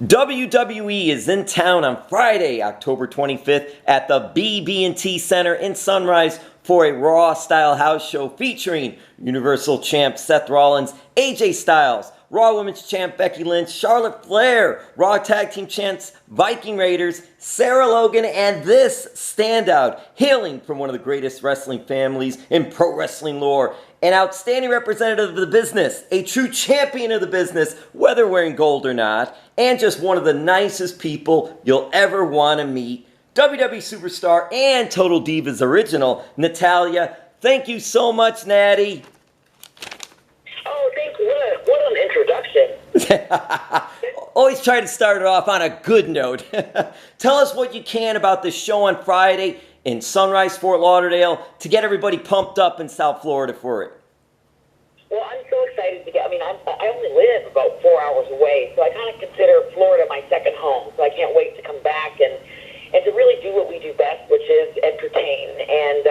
WWE is in town on Friday, October 25th at the BB&T Center in Sunrise for a Raw-style house show featuring Universal Champ Seth Rollins, AJ Styles, Raw Women's Champ Becky Lynch, Charlotte Flair, Raw Tag Team Champs Viking Raiders, Sarah Logan, and this standout, hailing from one of the greatest wrestling families in pro wrestling lore, an outstanding representative of the business, a true champion of the business, whether wearing gold or not, and just one of the nicest people you'll ever want to meet, WWE superstar and Total Divas original, Natalya. Thank you so much, Nattie. Oh, thank you. What an introduction. Always try to start it off on a good note. Tell us what you can about this show on Friday in Sunrise, Fort Lauderdale, to get everybody pumped up in South Florida for it. Well, I'm so excited to get, I only live about 4 hours away, so I kind of consider Florida my second home, so I can't wait to come back and to really do what we do best, which is entertain. And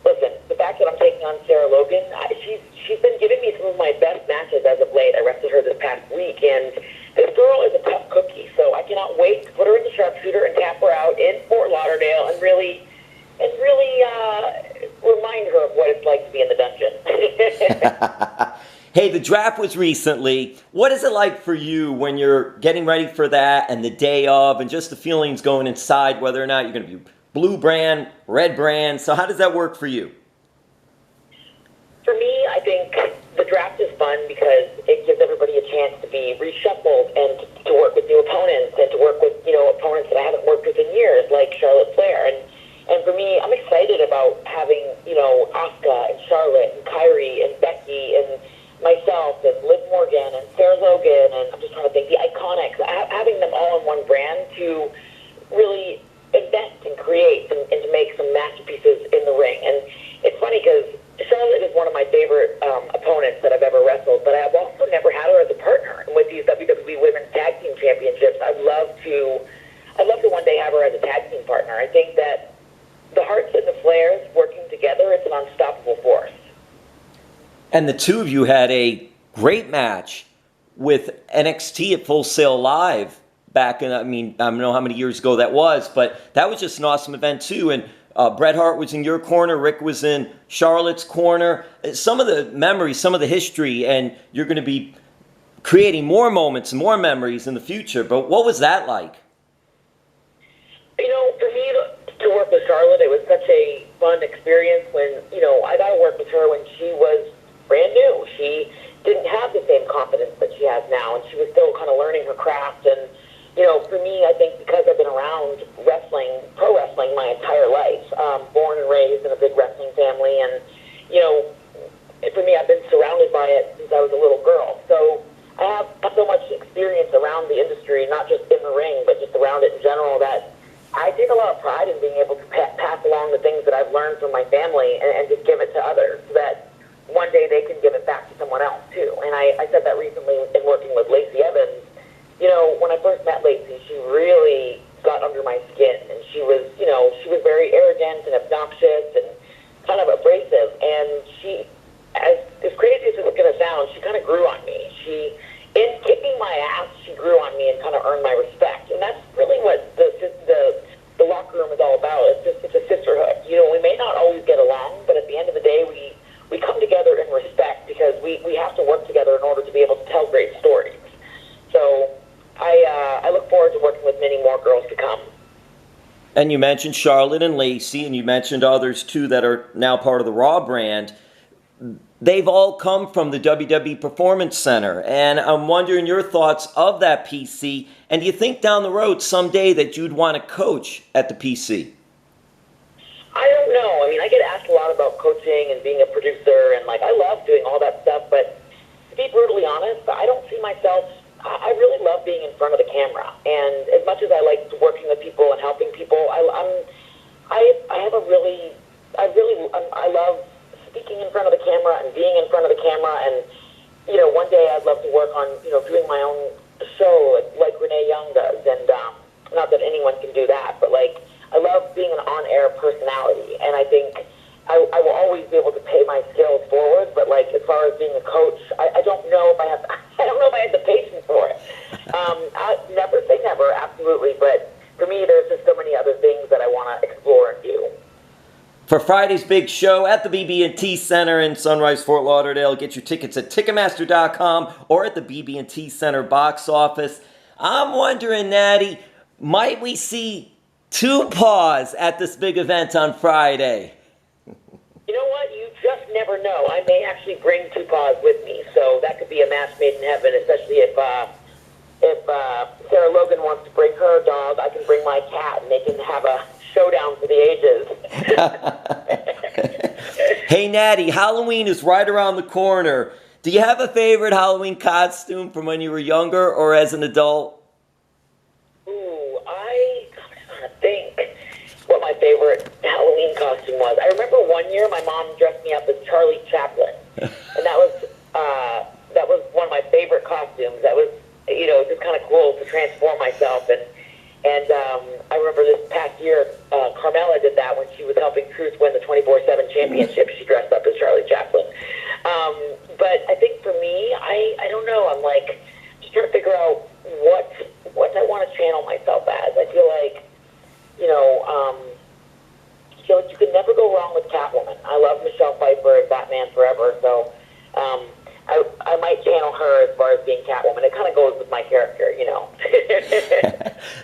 listen, the fact that I'm taking on Sarah Logan, she's been giving me some of my best matches as of late. I wrestled her this past week, and this girl is a tough cookie, so I cannot wait to put her in the sharpshooter and tap her out in Fort Lauderdale and really remind her of what it's like to be in the dungeon. Hey, the draft was recently. What is it like for you when you're getting ready for that and the day of and just the feelings going inside, whether or not you're going to be blue brand, red brand? So how does that work for you? For me, I think the draft is fun because it gives everybody a chance to be reshuffled and to work with new opponents and to work with, opponents that I haven't worked with in years, like Charlotte Flair. And for me, I'm excited about having, Asuka and Charlotte and Kyrie and Becky and myself and Liv Morgan and Sarah Logan, and I'm just trying to think, the Iconics, having them all in one brand to really invest and create and to make some masterpieces in the ring. And it's funny because Charlotte is one of my favorite opponents that I've ever wrestled, but I've also never had her as a partner. And with these WWE Women's Tag Team Championships, I'd love to one day have her as a tag team partner. I think that the Harts and the Flairs working together, it's an unstoppable force. And the two of you had a great match with NXT at Full Sail Live back in, I don't know how many years ago that was, but that was just an awesome event too. And Bret Hart was in your corner, Rick was in Charlotte's corner. Some of the memories, some of the history, and you're going to be creating more moments and more memories in the future. But what was that like? For me to work with Charlotte, it was such a fun experience when, I got to work with her when she was brand new. She didn't have the same confidence that she has now, and she was still kind of learning her craft. And, for me, I think because I've been around wrestling, pro wrestling my entire life, born and raised in a big wrestling family, and, for me, I've been surrounded by it since I was a little girl. So I have so much experience around the industry, not just in the ring, but just around it in general, that I take a lot of pride in being able to pass along the things that I've learned from my family and just give it to others so that one day they can give it back to someone else too. And I said that recently in working with Lacey Evans. When I first met Lacey, she really got under my skin, and she was very arrogant and obnoxious and kind of abrasive. And she, as crazy as it's going to sound, she kind of grew on me. In kicking my ass, she grew on me and kind of earned my respect. And that's really what the locker room is all about. It's a sisterhood. We may not always get along, but at the end of the day, we come together in respect because we have to work together in order to be able to tell great stories. So I look forward to working with many more girls to come. And you mentioned Charlotte and Lacey, and you mentioned others too that are now part of the Raw brand. They've all come from the WWE Performance Center, and I'm wondering your thoughts of that PC, and do you think down the road someday that you'd want to coach at the PC? I don't know. I get asked a lot about coaching and being a producer, and I love doing all that stuff, but to be brutally honest, I don't see myself. I really love being in front of the camera, and as much as I like working with people and helping people, I love speaking in front of the camera and being in front of the camera, and one day I'd love to work on doing my own show like Renee Young does, and not that anyone can do that, but I love being an on-air personality, and I think I will always be able to pay my skills forward. But as far as being a coach, I don't know if I have the patience for it. for Friday's big show at the BB&T Center in Sunrise, Fort Lauderdale. Get your tickets at Ticketmaster.com or at the BB&T Center box office. I'm wondering, Nattie, might we see two paws at this big event on Friday? You know what? You just never know. I may actually bring two paws with me, so that could be a match made in heaven, especially if Sarah Logan wants to bring her dog. I can bring my cat, and they can have a showdown for the ages. Hey, Nattie, Halloween is right around the corner. Do you have a favorite Halloween costume from when you were younger or as an adult? Ooh, I'm trying to think what my favorite Halloween costume was. I remember one year my mom dressed me up as Charlie Chaplin, and that was one of my favorite costumes. That was, just kind of cool to transform myself. And I remember this past year, Carmella did that when she was helping Truth win the 24/7 championship. She dressed up as Charlie Chaplin. But I think for me, I don't know. I'm like just trying to figure out what I want to channel myself as. I feel like, you can never go wrong with Catwoman. I love Michelle Pfeiffer and Batman Forever, so I might channel her as far as being Catwoman. It kind of goes with my character,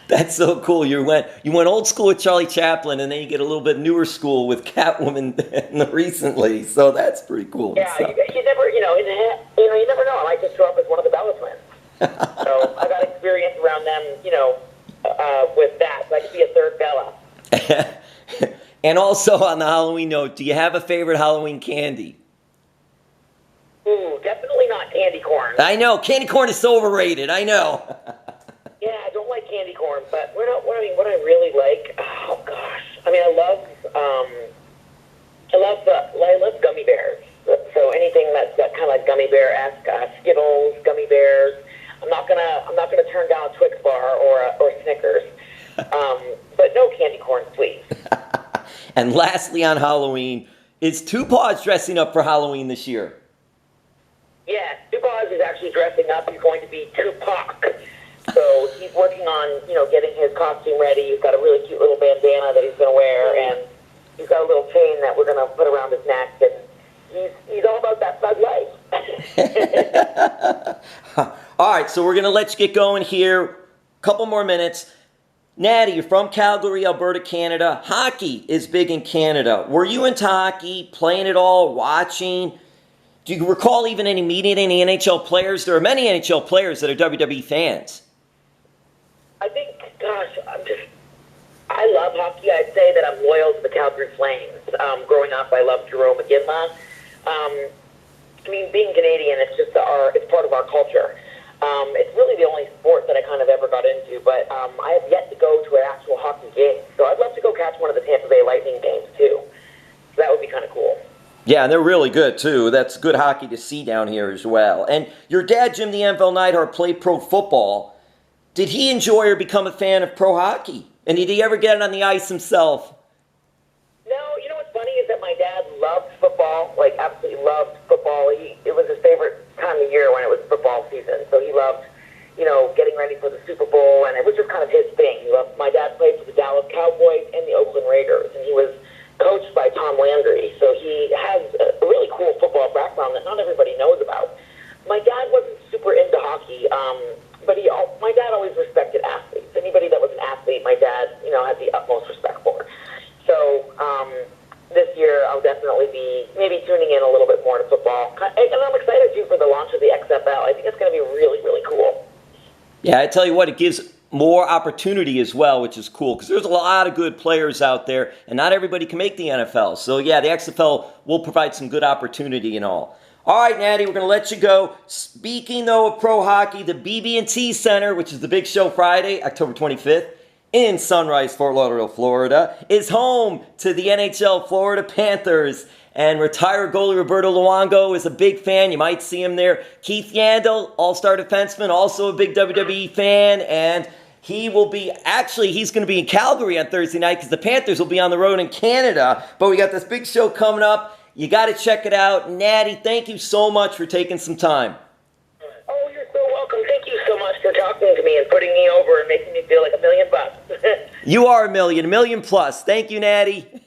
That's so cool. You went old school with Charlie Chaplin, and then you get a little bit newer school with Catwoman recently. So that's pretty cool. Yeah, so. you never, you never know. I might just show up as one of the Bella twins. So I got experience around them, with that. So I could be a third Bella. And also on the Halloween note, do you have a favorite Halloween candy? Ooh, definitely not candy corn. I know candy corn is so overrated. I know. Yeah, I don't like candy corn, but what I really like, oh gosh, I love gummy bears. So anything that's got kind of like gummy bear-esque, Skittles, gummy bears. I'm not gonna turn down a Twix bar or Snickers. But no candy corn, please. And lastly, on Halloween, is Two Paws dressing up for Halloween this year? Yeah, Tupac is actually dressing up. He's going to be Tupac. So he's working on, getting his costume ready. He's got a really cute little bandana that he's going to wear, and he's got a little chain that we're going to put around his neck, and he's all about that thug life. All right, so we're going to let you get going here. A couple more minutes. Nattie, you're from Calgary, Alberta, Canada. Hockey is big in Canada. Were you into hockey, playing it all, watching? Do you recall even meeting any NHL players? There are many NHL players that are WWE fans. I think, I love hockey. I'd say that I'm loyal to the Calgary Flames. Growing up, I loved Jerome McGinley. Being Canadian, it's part of our culture. It's really the only sport that I kind of ever got into, but I have yet to go to an actual hockey game. So I'd love to go catch one of the Tampa Bay Lightning games, too. So that would be kind of cool. Yeah, and they're really good, too. That's good hockey to see down here as well. And your dad, Jim the Anvil Neidhart, played pro football. Did he enjoy or become a fan of pro hockey? And did he ever get on the ice himself? No, what's funny is that my dad loved football, absolutely loved football. It was his favorite time of year when it was football season. So he loved, getting ready for the Super Bowl, and it was just kind of his thing. My dad played for the Dallas Cowboys and the Oakland Raiders, and he was coached by Tom Landry. So he has a really cool football background that not everybody knows about. My dad wasn't super into hockey, but my dad always respected athletes. Anybody that was an athlete, my dad, had the utmost respect for. So this year, I'll definitely be maybe tuning in a little bit more to football. And I'm excited, too, for the launch of the XFL. I think it's going to be really, really cool. Yeah, I tell you what, it gives more opportunity as well, which is cool, because there's a lot of good players out there, and not everybody can make the NFL. So, yeah, the XFL will provide some good opportunity and all. All right, Nattie, we're going to let you go. Speaking, though, of pro hockey, the BB&T Center, which is the big show Friday, October 25th, in Sunrise, Fort Lauderdale, Florida, is home to the NHL Florida Panthers. And retired goalie Roberto Luongo is a big fan. You might see him there. Keith Yandel, all-star defenseman, also a big WWE fan. And he's going to be in Calgary on Thursday night because the Panthers will be on the road in Canada. But we got this big show coming up. You got to check it out. Nattie, thank you so much for taking some time. Oh, you're so welcome. Thank you so much for talking to me and putting me over and making me feel like $1 million. You are $1 million plus. Thank you, Nattie.